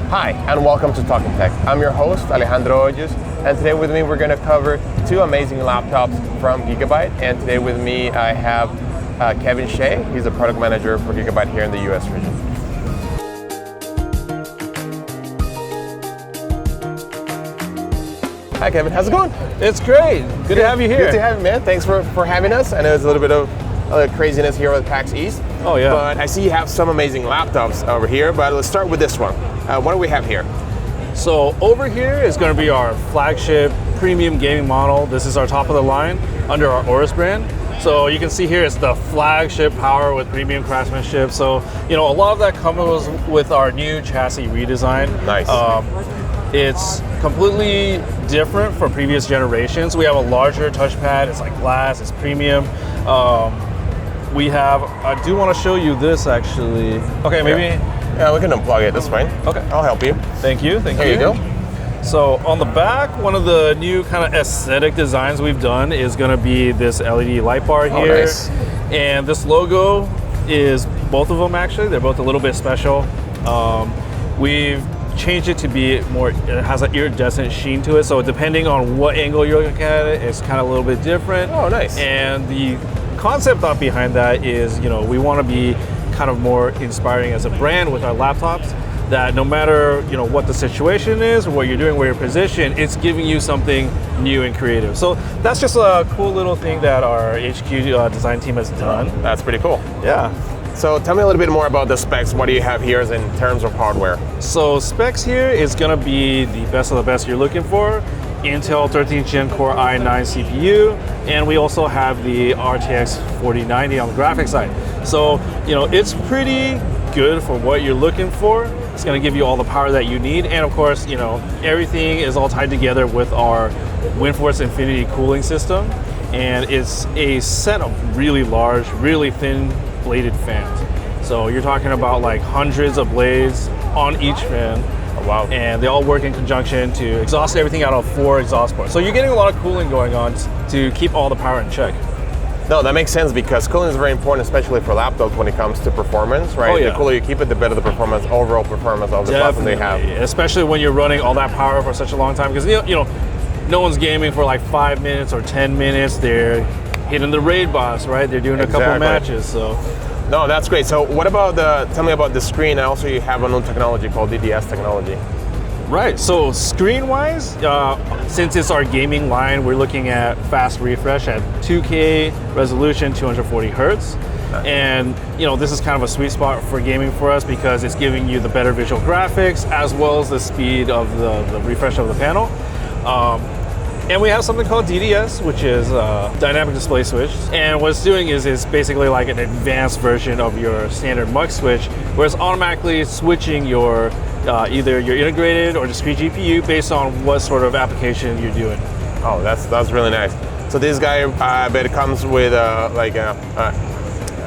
Hi, and welcome to Talking Tech. I'm your host, Alejandro Hoyos, and today with me we're going to cover two amazing laptops from Gigabyte. And today with me I have Kevin Shieh. He's a product manager for Gigabyte here in the US region. Hi Kevin, how's it going? It's great. Good to have you here. Good to have you, man. Thanks for having us. I know it's a little bit of craziness here with PAX East. Oh yeah. But I see you have some amazing laptops over here, but let's start with this one. What do we have here? So over here is going to be our flagship premium gaming model. This is our top of the line under our Aorus brand. So you can see here it's the flagship power with premium craftsmanship. So, you know, a lot of that comes with our new chassis redesign. Nice. It's completely different from previous generations. We have a larger touchpad. It's like glass. It's premium. I do want to show you this actually. Okay, maybe. Yeah, we can unplug it. That's fine. Okay. I'll help you. Thank you. Thank you. There you go. So on the back, one of the new kind of aesthetic designs we've done is going to be this LED light bar here. Oh, nice. And this logo is both of them actually. They're both a little bit special. We've changed it to be more, it has an iridescent sheen to it. So depending on what angle you're looking at it, it's kind of a little bit different. Oh, nice. And the concept thought behind that is, you know, we want to be kind of more inspiring as a brand with our laptops, that no matter, you know, what the situation is or what you're doing, where you're positioned, it's giving you something new and creative. So that's just a cool little thing that our HQ design team has done. That's pretty cool. Yeah. So tell me a little bit more about the specs. What do you have here in terms of hardware? So specs here is going to be the best of the best you're looking for. Intel 13th Gen Core i9 CPU, and we also have the RTX 4090 on the graphics side. So, you know, it's pretty good for what you're looking for. It's going to give you all the power that you need, and of course, you know, everything is all tied together with our WindForce Infinity cooling system, and it's a set of really large, really thin bladed fans. So you're talking about like hundreds of blades on each fan. Wow. And they all work in conjunction to exhaust everything out of 4 exhaust ports. So you're getting a lot of cooling going on to keep all the power in check. No, that makes sense because cooling is very important, especially for laptops when it comes to performance, right? Oh, yeah. The cooler you keep it, the better the performance, overall performance of the platform they have. Especially when you're running all that power for such a long time, because you know, no one's gaming for like 5 minutes or 10 minutes. They're hitting the raid boss, right? They're doing a couple matches, so. No, that's great. So what about tell me about the screen. Also, you have a new technology called DDS technology. Right, so screen-wise, since it's our gaming line, we're looking at fast refresh at 2K resolution, 240 hertz. And you know, this is kind of a sweet spot for gaming for us because it's giving you the better visual graphics as well as the speed of the refresh of the panel. And we have something called DDS, which is dynamic display switch. And what it's doing is it's basically like an advanced version of your standard mux switch, where it's automatically switching your either your integrated or discrete GPU based on what sort of application you're doing. Oh, that's really nice. So this guy, I bet it comes with an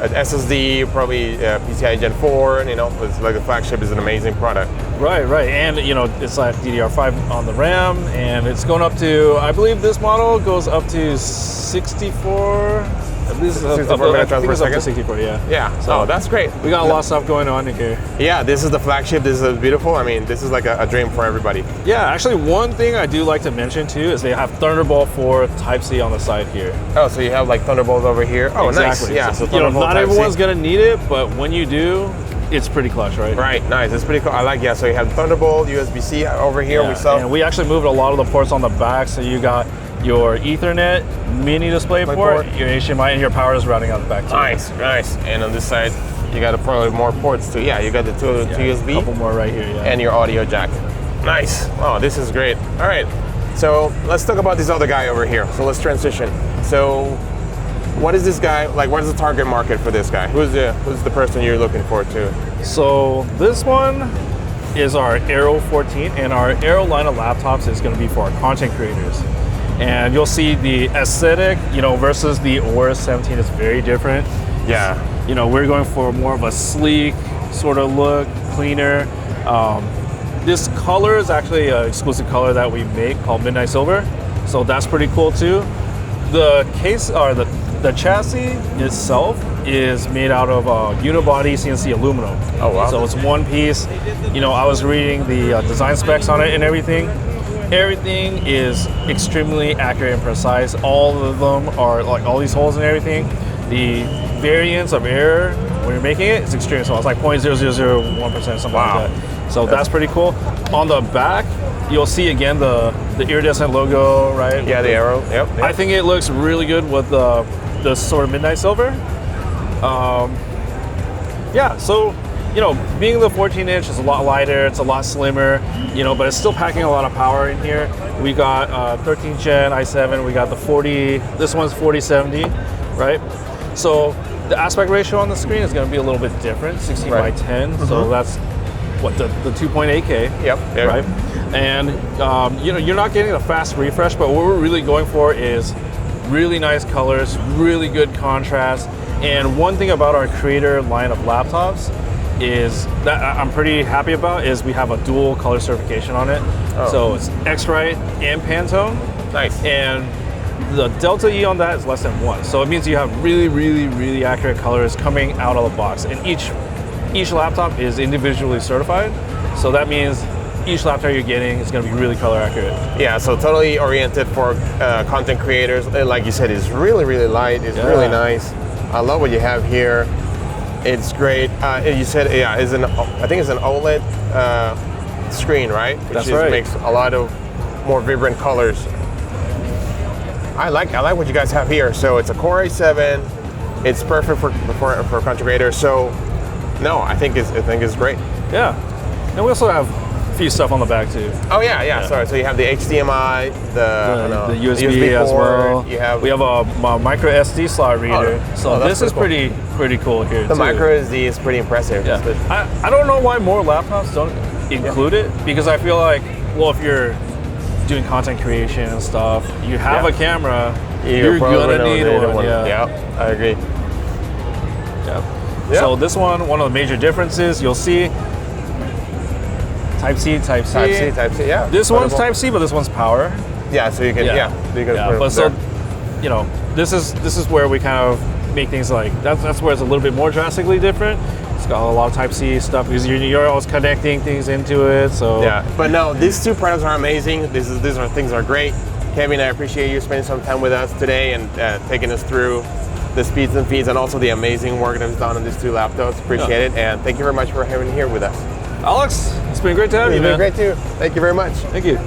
SSD, probably PCI Gen 4, and you know, it's like the flagship is an amazing product. Right, and you know, it's like DDR5 on the RAM, and it's going up to, I believe this model goes up to 64. At least 64 megatransfers per second. 64, yeah. Yeah. So that's great. We got a lot of stuff going on in here. Yeah, this is the flagship. This is beautiful. I mean, this is like a dream for everybody. Yeah, actually, one thing I do like to mention too is they have Thunderbolt 4 Type-C on the side here. Oh, so you have like Thunderbolts over here. Oh, exactly. Nice. Yeah. So you know, not everyone's gonna need it, but when you do, it's pretty clutch, right? Right, nice. It's pretty cool. I like, yeah. So you have Thunderbolt, USB-C over here. Yeah, We saw. and we actually moved a lot of the ports on the back, so you got your Ethernet mini display port, your HDMI, and your power is routing out the back too. Nice. And on this side, you got probably more ports too. Yeah, you got the two USB. A couple more right here, yeah. And your audio jack. Nice. Oh, this is great. All right. So let's talk about this other guy over here. So let's transition. So what is this guy like? What is the target market for this guy? Who's the person you're looking for to? So this one is our Aero 14, and our Aero line of laptops is going to be for our content creators. And you'll see the aesthetic, you know, versus the Aorus 17 is very different. Yeah. You know, we're going for more of a sleek sort of look, cleaner. This color is actually an exclusive color that we make called Midnight Silver. So that's pretty cool too. The case, or the the chassis itself is made out of unibody CNC aluminum. Oh, wow. So it's one piece. You know, I was reading the design specs on it and everything. Everything is extremely accurate and precise. All of them are like all these holes and everything. The variance of error when you're making it is extremely small. It's like 0.0001%, something Wow. like that. So that's pretty cool. On the back, you'll see again the iridescent logo, right? Yeah, the Aero. Yep. I think it looks really good with the sort of midnight silver. Yeah, so you know, being the 14-inch is a lot lighter, it's a lot slimmer, you know, but it's still packing a lot of power in here. We got 13th gen i7, we got the 40, this one's 4070, right? So the aspect ratio on the screen is going to be a little bit different, 16 by 10, so that's what the 2.8K, Yep. right? And you know, you're not getting a fast refresh, but what we're really going for is really nice colors, really good contrast. And one thing about our Creator line of laptops is that I'm pretty happy about is we have a dual color certification on it. So it's X-Rite and Pantone. Nice. And the delta E on that is less than 1. So it means you have really, really, really accurate colors coming out of the box. And each laptop is individually certified. So that means each laptop you're getting is going to be really color accurate. Yeah, so totally oriented for content creators. And like you said, it's really, really light. It's really nice. I love what you have here. It's great. You said, yeah, I think it's an OLED screen, right? That's Which right. Makes a lot of more vibrant colors. I like what you guys have here. So it's a Core i7. It's perfect for content creators. So no, I think it's great. Yeah. And we also have a few stuff on the back too. Oh yeah. Sorry. So you have the HDMI, the USB as well. You we have a micro SD slot reader. So this is pretty cool here. The micro SD is pretty impressive. Yeah. I don't know why more laptops don't include it, because I feel like, well, if you're doing content creation and stuff, you have a camera, you're gonna need one. Yeah, I agree. Yeah. So this one of the major differences you'll see. Type-C, Type-C. Type-C, yeah. This one's Type-C, but this one's power. Yeah, so you can, you can put it but so, there. you know, this is where we kind of make things like, that's where it's a little bit more drastically different. It's got a lot of Type-C stuff because you're always connecting things into it, so. Yeah, but no, these two products are amazing. These are things are great. Kevin, I appreciate you spending some time with us today and taking us through the speeds and feeds and also the amazing work that was done on these two laptops. Appreciate it, and thank you very much for having here with us. Alex, it's been great to have you, man. It's been great too. Thank you very much. Thank you.